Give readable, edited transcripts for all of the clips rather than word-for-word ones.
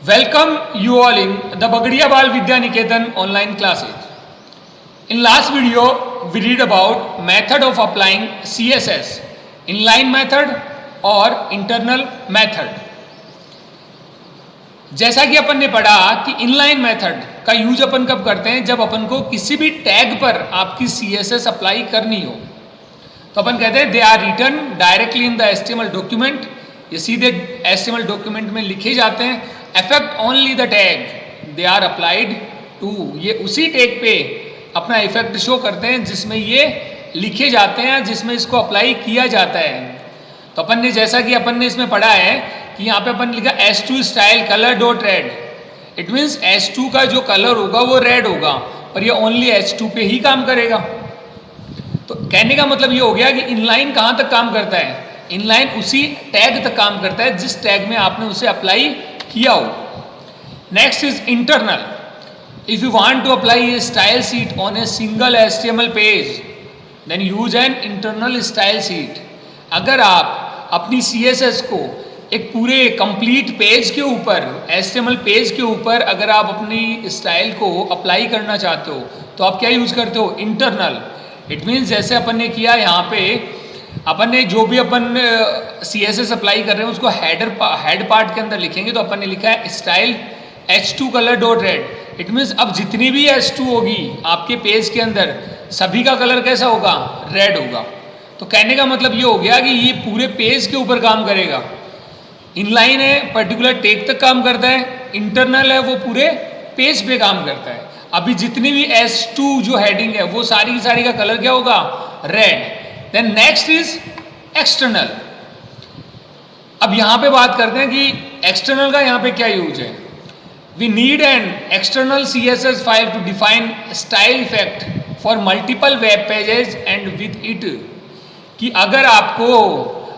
Welcome you all in the Bagadiya Bal Vidya Niketan online classes. In last video, we read about method of applying CSS, inline method or internal method. जैसा कि अपन ने पढ़ा कि inline method का use अपन कब करते हैं, जब अपन को किसी भी टैग पर आपकी CSS अप्लाई करनी हो तो अपन कहते हैं they are written directly in the HTML document. ये सीधे HTML डॉक्यूमेंट में लिखे जाते हैं. Effect only the tag they are applied to, ये उसी टैग पे अपना इफेक्ट शो करते हैं जिसमें ये लिखे जाते हैं, जिसमें इसको अप्लाई किया जाता है. तो अपन ने जैसा कि अपन ने इसमें पढ़ा है कि यहाँ पे अपन लिखा H2 style colour dot red. It means H2 का जो कलर होगा वो रेड होगा, पर ये ओनली H2 पे ही काम करेगा. तो कहने का मतलब ये हो गया कि इनलाइन कहाँ तक काम करता है, इनलाइन उसी टैग तक काम करता है जिस टैग में आपने उसे अप्लाई किया हो. Next is internal. If you want to apply a style sheet on a single HTML page then use an internal style sheet. अगर आप अपनी CSS को एक पूरे कंप्लीट पेज के ऊपर, HTML पेज के ऊपर अगर आप अपनी स्टाइल को अप्लाई करना चाहते हो तो आप क्या यूज़ करते हो, इंटरनल. इट मीन्स जैसे अपन ने किया यहाँ पे, अपन ने जो भी अपन CSS अप्लाई कर रहे हैं उसको हेड पार्ट के अंदर लिखेंगे. तो अपन ने लिखा है style H2 colour dot red. It means अब जितनी भी H2 होगी आपके पेज के अंदर सभी का कलर कैसा होगा, रेड होगा. तो कहने का मतलब ये हो गया कि ये पूरे पेज के ऊपर काम करेगा. इनलाइन है, पर्टिकुलर टैग तक काम करता है. इंटरनल है, वो पूरे पेज पे काम करता है. अभी जितनी भी H2 जो हेडिंग है वो सारी की सारी का कलर क्या होगा, red. Then next is external. अब यहाँ पे बात करते हैं कि एक्सटर्नल का यहाँ पे क्या यूज है. We need an external CSS file to define style effect for multiple web pages and with it. कि अगर आपको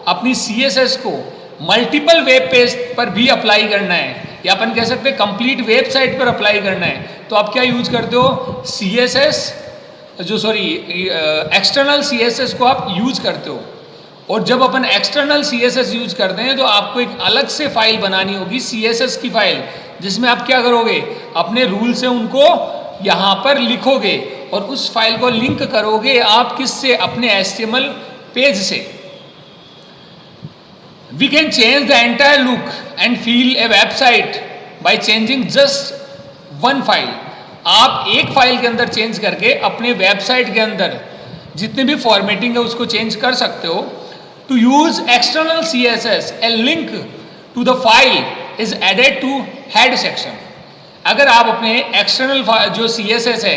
अपनी CSS को मल्टीपल वेब पेज पर भी अप्लाई करना है, या अपन कह सकते हैं कंप्लीट वेबसाइट पर अप्लाई करना है, तो आप क्या यूज करते हो, एक्सटर्नल CSS को आप यूज करते हो. और जब अपन एक्सटर्नल CSS यूज करते हैं तो आपको एक अलग से फाइल बनानी होगी, CSS की फाइल, जिसमें आप क्या करोगे, अपने रूल से उनको यहाँ पर लिखोगे और उस फाइल को लिंक करोगे आप किससे, अपने HTML पेज से. We can change the entire look and feel a website by changing just one file. आप एक फाइल के अंदर चेंज करके अपने वेबसाइट के अंदर जितने भी फॉर्मेटिंग है उसको चेंज कर सकते हो. To use external CSS, a link to the file is added to head section. अगर आप अपने एक्सटर्नल जो CSS है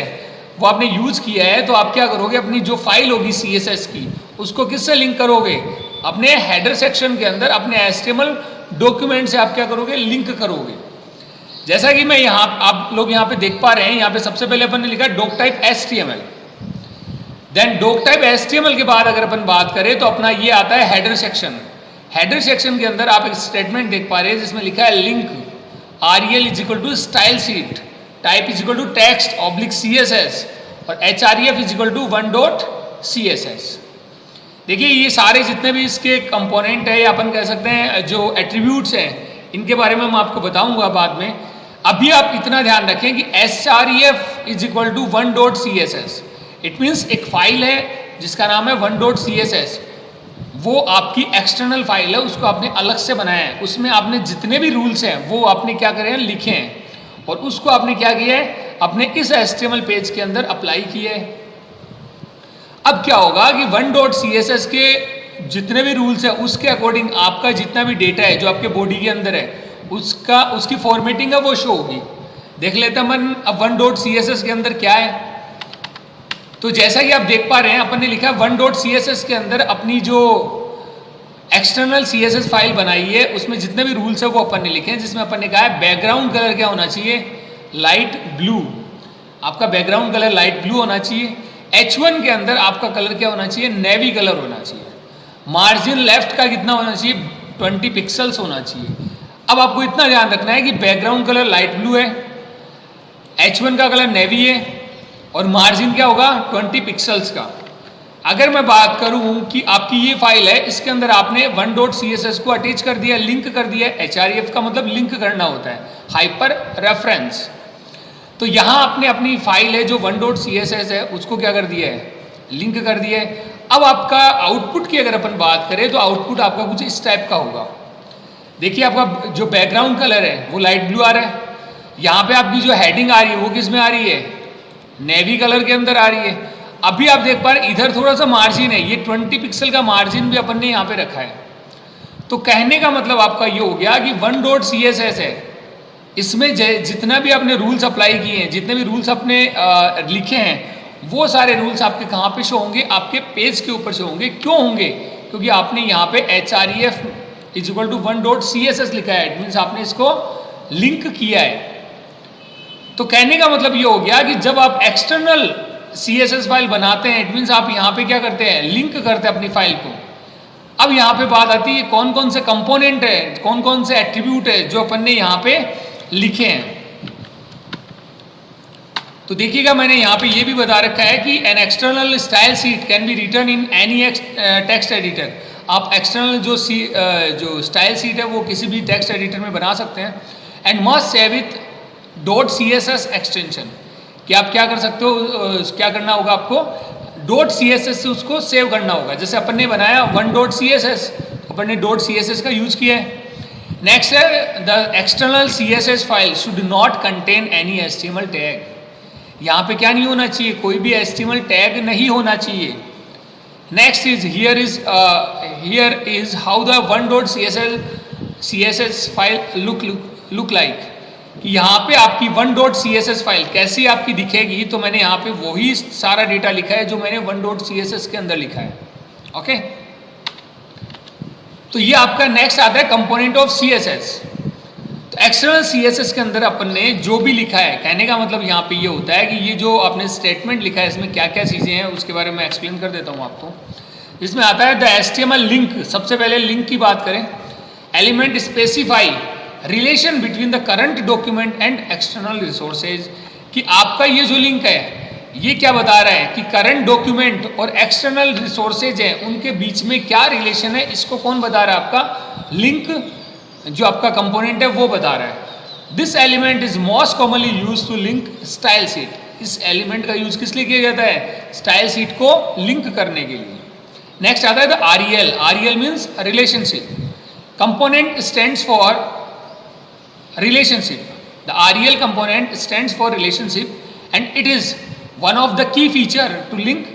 वो आपने यूज किया है तो आप क्या करोगे, अपनी जो फाइल होगी CSS की उसको किससे लिंक करोगे, अपने हेडर सेक्शन के अंदर अपने HTML डॉक्यूमेंट से आप क्या करोगे, लिंक करोगे. जैसा कि मैं यहाँ, आप लोग यहाँ पे देख पा रहे हैं, यहाँ पे सबसे पहले अपन ने लिखा doc type HTML. Then doc type HTML के बाद अगर अपन बात करें तो अपना ये आता है हेडर सेक्शन. हेडर सेक्शन के अंदर आप एक स्टेटमेंट देख पा रहे हैं जिसमें लिखा है link REL is equal to style sheet, type is equal to text oblique CSS और href is equal to 1.css. देखिए ये सारे जितने भी इसके कंपोनेंट है, या अपन कह सकते हैं जो एट्रीब्यूट्स हैं, इनके बारे में मैं आपको बताऊंगा बाद में. अभी आप इतना ध्यान रखें कि href is equal to 1.css. It means एक फाइल है जिसका नाम है 1.css. वो आपकी एक्सटर्नल फाइल है, उसको आपने अलग से बनाया है. उसमें आपने जितने भी रूल्स हैं वो आपने क्या करे हैं, लिखे हैं, और उसको आपने क्या किया है, अपने इस HTML पेज के अंदर अप्लाई किया है. अब क्या होगा कि 1.css के जितने भी रूल्स हैं उसके अकॉर्डिंग आपका जितना भी डेटा है जो आपके बॉडी के अंदर है उसकी फॉर्मेटिंग है वो शो होगी. देख लेते हैं अपन अब 1.css के अंदर क्या है. तो जैसा कि आप देख पा रहे हैं अपन ने लिखा 1.css के अंदर अपनी जो एक्सटर्नल CSS फाइल बनाई है उसमें जितने भी रूल्स है वो अपन ने लिखे हैं, जिसमें अपन ने कहा है बैकग्राउंड कलर क्या होना चाहिए, लाइट ब्लू. आपका बैकग्राउंड कलर लाइट ब्लू होना चाहिए. H1 के अंदर आपका कलर क्या होना चाहिए, नेवी कलर होना चाहिए. मार्जिन लेफ्ट का कितना होना चाहिए, 20 पिक्सल्स होना चाहिए. अब आपको इतना ध्यान रखना है कि बैकग्राउंड कलर लाइट ब्लू है, H1 का कलर नेवी है और मार्जिन क्या होगा, 20 पिक्सल्स का. अगर मैं बात करूं कि आपकी ये फाइल है, इसके अंदर आपने 1.css को अटैच कर दिया, लिंक कर दिया। href का मतलब लिंक करना होता है, हाइपर रेफरेंस। तो यहाँ आपने अपनी फाइल है जो 1.css है उसको क्या कर दिया है, लिंक कर दिया है। अब आपका आउटपुट की अगर अपन बात करें तो आउटपुट आपका कुछ इस टाइप का होगा। देखिए आपका जो बैकग्राउंड कलर है वो लाइट ब्लू आ रहा है। यहाँ पे आपकी जो हेडिंग आ रही है वो किस में आ रही है, नेवी कलर के अंदर आ रही है। अभी आप देख पा रहे इधर थोड़ा सा मार्जिन है, ये 20 पिक्सल का मार्जिन भी अपन ने यहाँ पे रखा है। तो कहने का मतलब आपका ये हो गया कि 1.css है, इसमें जितना भी आपने रूल्स अप्लाई किए हैं, जितने भी रूल्स आपने लिखे हैं, वो सारे रूल्स आपके कहाँ पे शो होंगे, आपके पेज के ऊपर शो होंगे। क्यों होंगे, क्योंकि आपने यहाँ पे href = 1.css लिखा है। इट मीन्स आपने इसको लिंक किया है। तो कहने का मतलब ये हो गया कि जब आप एक्सटर्नल CSS फाइल बनाते हैं, इट मीन्स आप यहाँ पे क्या करते हैं, लिंक करते हैं अपनी फाइल को। अब यहाँ पे बात आती है कौन कौन से कंपोनेंट है, कौन कौन से एट्रीब्यूट है जो अपन ने यहाँ पे लिखे हैं। तो देखिएगा मैंने यहाँ पे ये भी बता रखा है कि an external style sheet can be written in any text editor. आप एक्सटर्नल जो स्टाइल शीट है वो किसी भी टेक्स्ट एडिटर में बना सकते हैं। And must save with .css extension, कि आप क्या कर सकते हो, क्या करना होगा आपको, .css से उसको सेव करना होगा। जैसे अपन ने बनाया 1.css, अपन ने .css का यूज किया है। नेक्स्ट है the external CSS file should not contain any HTML tag. यहाँ पे क्या नहीं होना चाहिए, कोई भी HTML टैग नहीं होना चाहिए। Next is here is how the 1.css file look like, कि यहाँ पे आपकी 1.css फाइल कैसी आपकी दिखेगी। तो मैंने यहाँ पे वही सारा डेटा लिखा है जो मैंने 1.css के अंदर लिखा है। ओके, तो ये आपका नेक्स्ट आता है कंपोनेंट ऑफ CSS। तो एक्सटर्नल CSS के अंदर अपन ने जो भी लिखा है, कहने का मतलब यहाँ पे ये होता है कि ये जो आपने स्टेटमेंट लिखा है इसमें क्या क्या चीज़ें हैं उसके बारे में एक्सप्लेन कर देता हूँ आपको। इसमें आता है द HTML लिंक। सबसे पहले लिंक की बात करें, element specify relation between the current document and external resources, कि आपका ये जो लिंक है ये क्या बता रहा है कि करंट डॉक्यूमेंट और एक्सटर्नल रिसोर्सेज है उनके बीच में क्या रिलेशन है। इसको कौन बता रहा है, आपका लिंक जो आपका कंपोनेंट है वो बता रहा है। This element is most commonly use to link style sheet. इस एलिमेंट का यूज किस लिए किया जाता है, स्टाइल शीट को लिंक करने के लिए। नेक्स्ट आता है the REL। REL means relationship. Component stands for relationship. The REL component stands for relationship and it is one of the key feature to link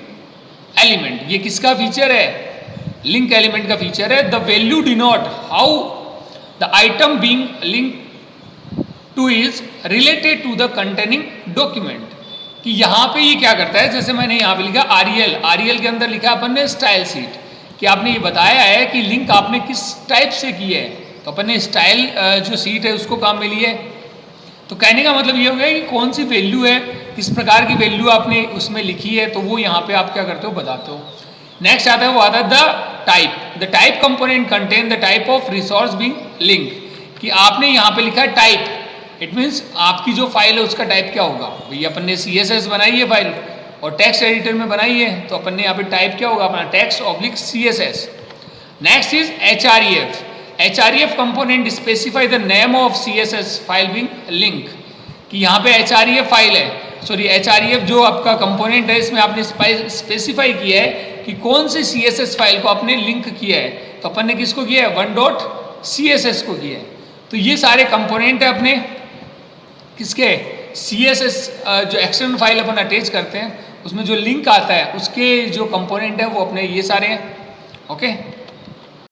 element. ये किसका फीचर है, link element का feature है। The value denote how the item being linked to is related to the containing document, कि यहाँ पे ये क्या करता है, जैसे मैंने यहाँ पे लिखा REL, REL के अंदर लिखा अपन ने स्टाइल शीट, कि आपने ये बताया है कि लिंक आपने किस टाइप से किया है। तो अपन ने स्टाइल जो सीट है उसको काम में लिया है। तो कहने का मतलब ये हो गया कि कौन सी वैल्यू है, किस प्रकार की वैल्यू आपने उसमें लिखी है, तो वो यहाँ पे आप क्या करते हो, बताते हो। नेक्स्ट आता है वो आता है the type. The type component contain the type of resource being link, कि आपने यहाँ पे लिखा है टाइप। इट मीन्स आपकी जो फाइल है उसका टाइप क्या होगा। भैया अपन ने CSS बनाई है फाइल और टेक्स्ट एडिटर में बनाई है, तो अपन ने यहाँ पे टाइप क्या होगा अपना, text/CSS। Next is href। href component specify the name of CSS file being link, कि यहाँ पे href फाइल है, सॉरी href जो आपका कंपोनेंट है इसमें आपने स्पेसिफाई किया है कि कौन सी CSS फाइल को आपने लिंक किया है। तो अपन ने किसको किया है, 1.css को किया है। तो ये सारे कंपोनेंट है अपने किसके, CSS जो एक्सटर्नल फाइल अपन अटैच करते हैं उसमें जो लिंक आता है उसके जो कंपोनेंट है वो अपने ये सारे हैं। ओके।